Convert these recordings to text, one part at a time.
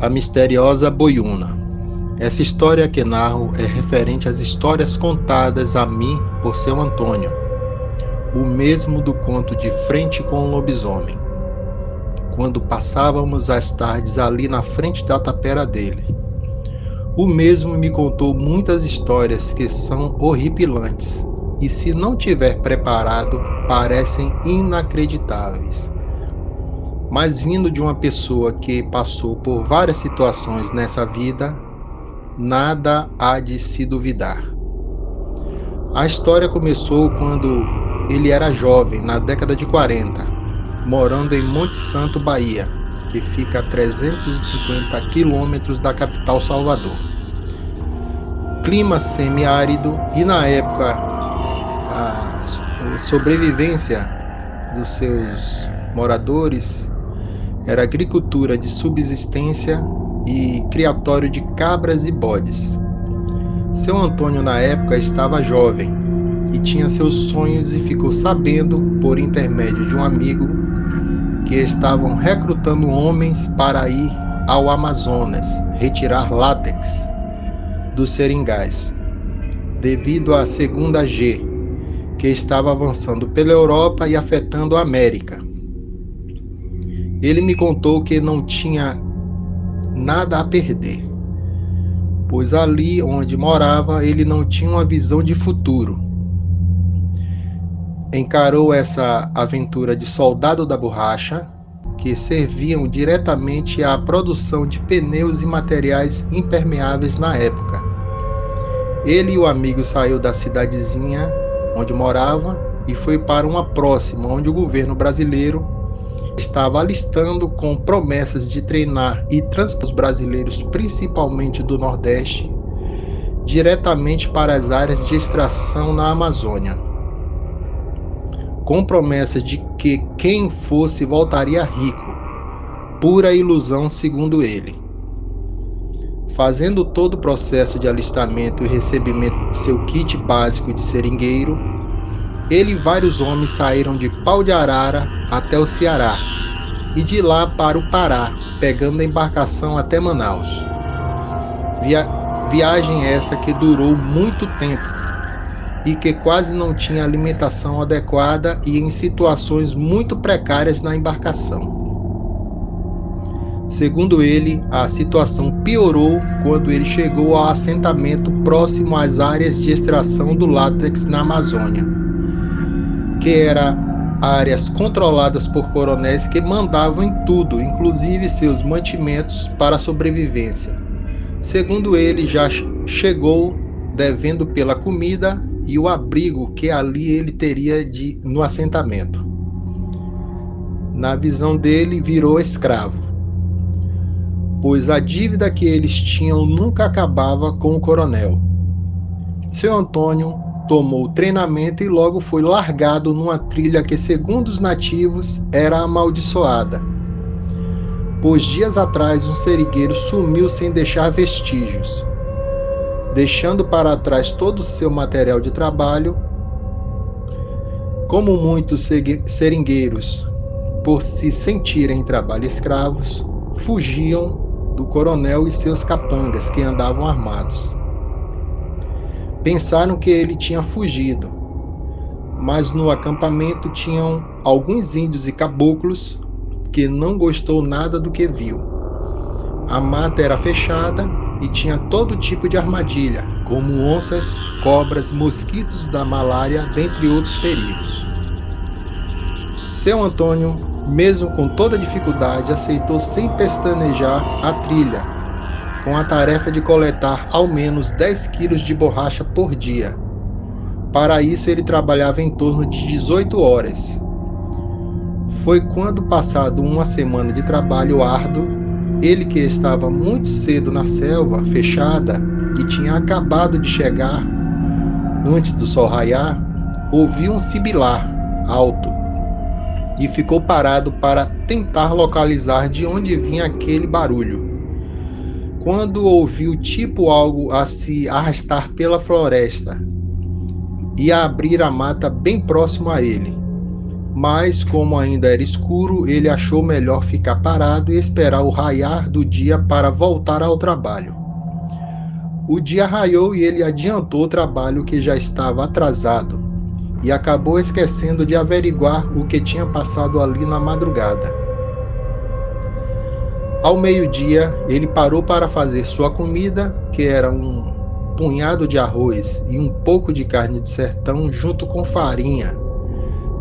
A misteriosa boiúna. Essa história que narro é referente às histórias contadas a mim por seu Antônio, o mesmo do conto De Frente com o Lobisomem, quando passávamos as tardes ali na frente da tapera dele. O mesmo me contou muitas histórias que são horripilantes e, se não tiver preparado, parecem inacreditáveis. Mas vindo de uma pessoa que passou por várias situações nessa vida, nada há de se duvidar. A história começou quando ele era jovem, na década de 40, morando em Monte Santo, Bahia, que fica a 350 quilômetros da capital Salvador. Clima semiárido e, na época, a sobrevivência dos seus moradores era agricultura de subsistência e criatório de cabras e bodes. Seu Antônio, na época, estava jovem e tinha seus sonhos e ficou sabendo, por intermédio de um amigo, que estavam recrutando homens para ir ao Amazonas retirar látex dos seringais, devido à Segunda G, que estava avançando pela Europa e afetando a América. Ele me contou que não tinha nada a perder, pois ali onde morava ele não tinha uma visão de futuro. Encarou essa aventura de soldado da borracha, que serviam diretamente à produção de pneus e materiais impermeáveis na época. Ele e o amigo saiu da cidadezinha onde morava e foi para uma próxima, onde o governo brasileiro estava alistando com promessas de treinar e transportar os brasileiros, principalmente do Nordeste, diretamente para as áreas de extração na Amazônia, com promessas de que quem fosse voltaria rico, pura ilusão segundo ele. Fazendo todo o processo de alistamento e recebimento de seu kit básico de seringueiro, ele e vários homens saíram de Pau de Arara até o Ceará e de lá para o Pará, pegando a embarcação até Manaus. Viagem essa que durou muito tempo e que quase não tinha alimentação adequada e em situações muito precárias na embarcação. Segundo ele, a situação piorou quando ele chegou ao assentamento próximo às áreas de extração do látex na Amazônia, que eram áreas controladas por coronéis que mandavam em tudo, inclusive seus mantimentos para a sobrevivência. Segundo ele, já chegou devendo pela comida e o abrigo que ali ele teria no assentamento. Na visão dele, virou escravo, pois a dívida que eles tinham nunca acabava com o coronel. Seu Antônio tomou treinamento e logo foi largado numa trilha que, segundo os nativos, era amaldiçoada, pois dias atrás um seringueiro sumiu sem deixar vestígios, deixando para trás todo o seu material de trabalho. Como muitos seringueiros, por se sentirem em trabalho escravos, fugiam do coronel e seus capangas que andavam armados. Pensaram que ele tinha fugido, mas no acampamento tinham alguns índios e caboclos que não gostou nada do que viu. A mata era fechada e tinha todo tipo de armadilha, como onças, cobras, mosquitos da malária, dentre outros perigos. Seu Antônio, mesmo com toda dificuldade, aceitou sem pestanejar a trilha, com a tarefa de coletar ao menos 10 quilos de borracha por dia. Para isso ele trabalhava em torno de 18 horas. Foi quando, passado uma semana de trabalho árduo, ele, que estava muito cedo na selva fechada e tinha acabado de chegar antes do sol raiar, ouviu um sibilar alto e ficou parado para tentar localizar de onde vinha aquele barulho. Quando ouviu tipo algo a se arrastar pela floresta e a abrir a mata bem próximo a ele, mas como ainda era escuro, ele achou melhor ficar parado e esperar o raiar do dia para voltar ao trabalho. O dia raiou e ele adiantou o trabalho que já estava atrasado e acabou esquecendo de averiguar o que tinha passado ali na madrugada. Ao meio-dia, ele parou para fazer sua comida, que era um punhado de arroz e um pouco de carne de sertão junto com farinha,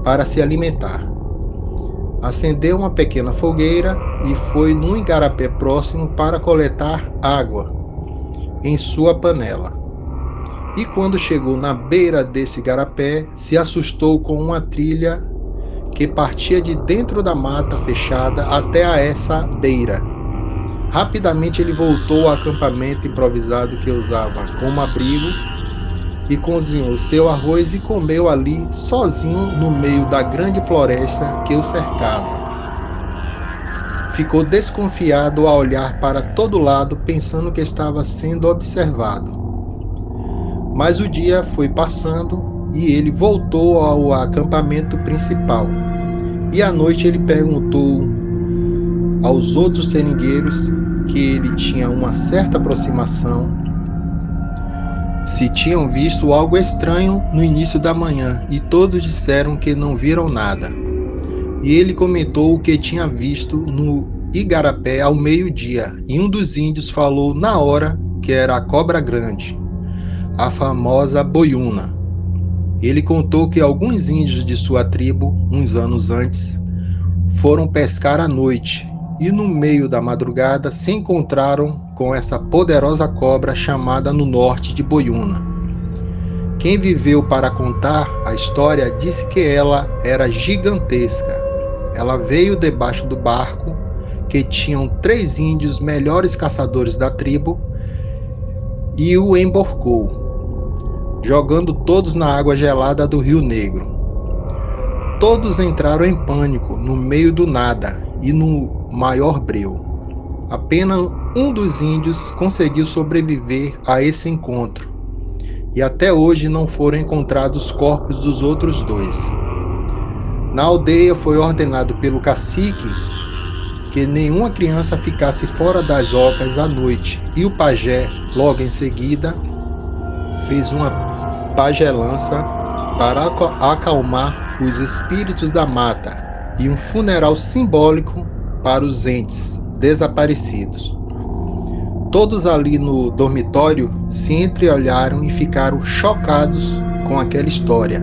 para se alimentar. Acendeu uma pequena fogueira e foi num igarapé próximo para coletar água em sua panela. E quando chegou na beira desse igarapé, se assustou com uma trilha que partia de dentro da mata fechada até a essa beira. Rapidamente ele voltou ao acampamento improvisado que usava como abrigo e cozinhou seu arroz e comeu ali sozinho no meio da grande floresta que o cercava. Ficou desconfiado a olhar para todo lado, pensando que estava sendo observado. Mas o dia foi passando e ele voltou ao acampamento principal. E à noite ele perguntou aos outros seringueiros que ele tinha uma certa aproximação, se tinham visto algo estranho no início da manhã, e todos disseram que não viram nada. E ele comentou o que tinha visto no igarapé ao meio-dia, e um dos índios falou na hora que era a cobra grande, a famosa boiúna. Ele contou que alguns índios de sua tribo, uns anos antes, foram pescar à noite, e no meio da madrugada se encontraram com essa poderosa cobra chamada no norte de boiúna. Quem viveu para contar a história disse que ela era gigantesca. Ela veio debaixo do barco, que tinham 3 índios melhores caçadores da tribo, e o emborcou, jogando todos na água gelada do Rio Negro. Todos entraram em pânico no meio do nada e no maior breu. Apenas um dos índios conseguiu sobreviver a esse encontro, e até hoje não foram encontrados os corpos dos outros 2. Na aldeia foi ordenado pelo cacique que nenhuma criança ficasse fora das ocas à noite, e o pajé, logo em seguida, fez uma pajelança para acalmar os espíritos da mata e um funeral simbólico para os entes desaparecidos. Todos ali no dormitório se entreolharam e ficaram chocados com aquela história.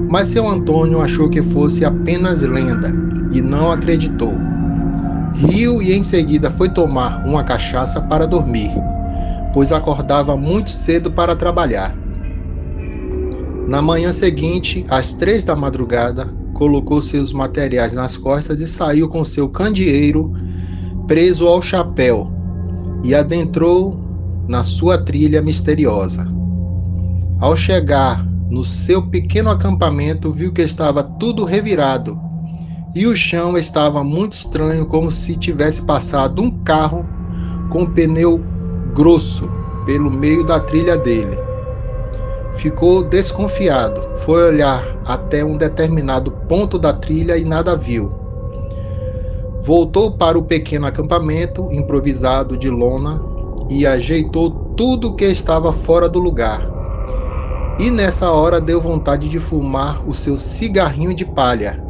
Mas seu Antônio achou que fosse apenas lenda e não acreditou. Riu e em seguida foi tomar uma cachaça para dormir, pois acordava muito cedo para trabalhar. Na manhã seguinte, às 3 da madrugada, colocou seus materiais nas costas e saiu com seu candeeiro preso ao chapéu e adentrou na sua trilha misteriosa. Ao chegar no seu pequeno acampamento, viu que estava tudo revirado e o chão estava muito estranho, como se tivesse passado um carro com pneu grosso pelo meio da trilha dele. Ficou desconfiado, foi olhar até um determinado ponto da trilha e nada viu. Voltou para o pequeno acampamento improvisado de lona e ajeitou tudo que estava fora do lugar. E nessa hora deu vontade de fumar o seu cigarrinho de palha.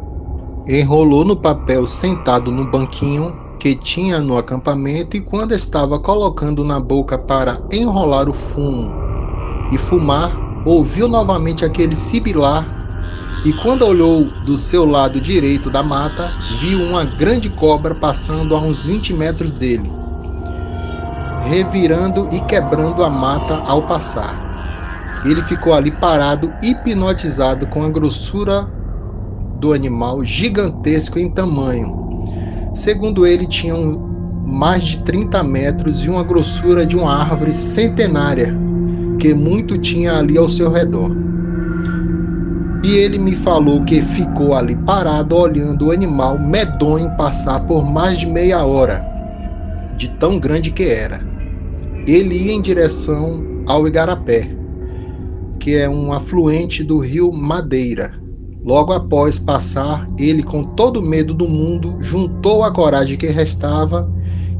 Enrolou no papel sentado no banquinho que tinha no acampamento, e quando estava colocando na boca para enrolar o fumo e fumar, ouviu novamente aquele sibilar, e quando olhou do seu lado direito da mata, viu uma grande cobra passando a uns 20 metros dele, revirando e quebrando a mata ao passar. Ele ficou ali parado, hipnotizado com a grossura do animal, gigantesco em tamanho. Segundo ele, tinha mais de 30 metros e uma grossura de uma árvore centenária, que muito tinha ali ao seu redor. E ele me falou que ficou ali parado olhando o animal medonho passar por mais de meia hora, de tão grande que era. Ele ia em direção ao Igarapé, que é um afluente do rio Madeira, Logo após passar, ele, com todo o medo do mundo, juntou a coragem que restava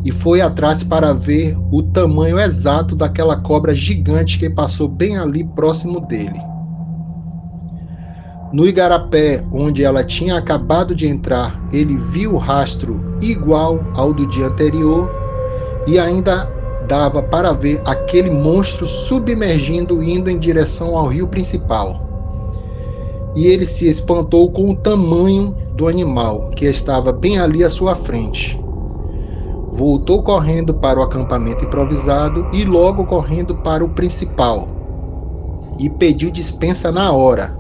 e foi atrás para ver o tamanho exato daquela cobra gigante que passou bem ali próximo dele. No igarapé onde ela tinha acabado de entrar, ele viu o rastro igual ao do dia anterior e ainda dava para ver aquele monstro submergindo indo em direção ao rio principal. E ele se espantou com o tamanho do animal que estava bem ali à sua frente. Voltou correndo para o acampamento improvisado e logo correndo para o principal e pediu dispensa na hora.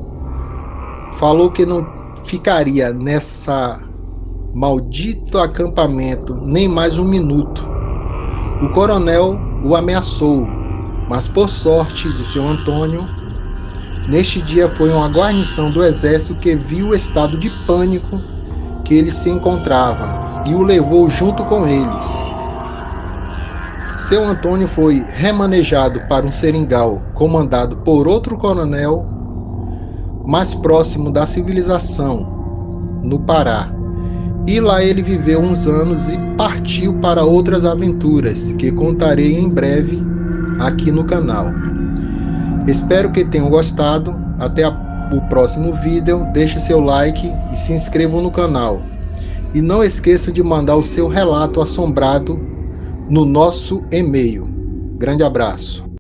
Falou que não ficaria nessa maldito acampamento nem mais um minuto. O coronel o ameaçou, mas por sorte de seu Antônio, neste dia foi uma guarnição do exército que viu o estado de pânico que ele se encontrava e o levou junto com eles. Seu Antônio foi remanejado para um seringal comandado por outro coronel mais próximo da civilização, no Pará. E lá ele viveu uns anos e partiu para outras aventuras que contarei em breve aqui no canal. Espero que tenham gostado. Até o próximo vídeo. Deixe seu like e se inscrevam no canal. E não esqueçam de mandar o seu relato assombrado no nosso e-mail. Grande abraço.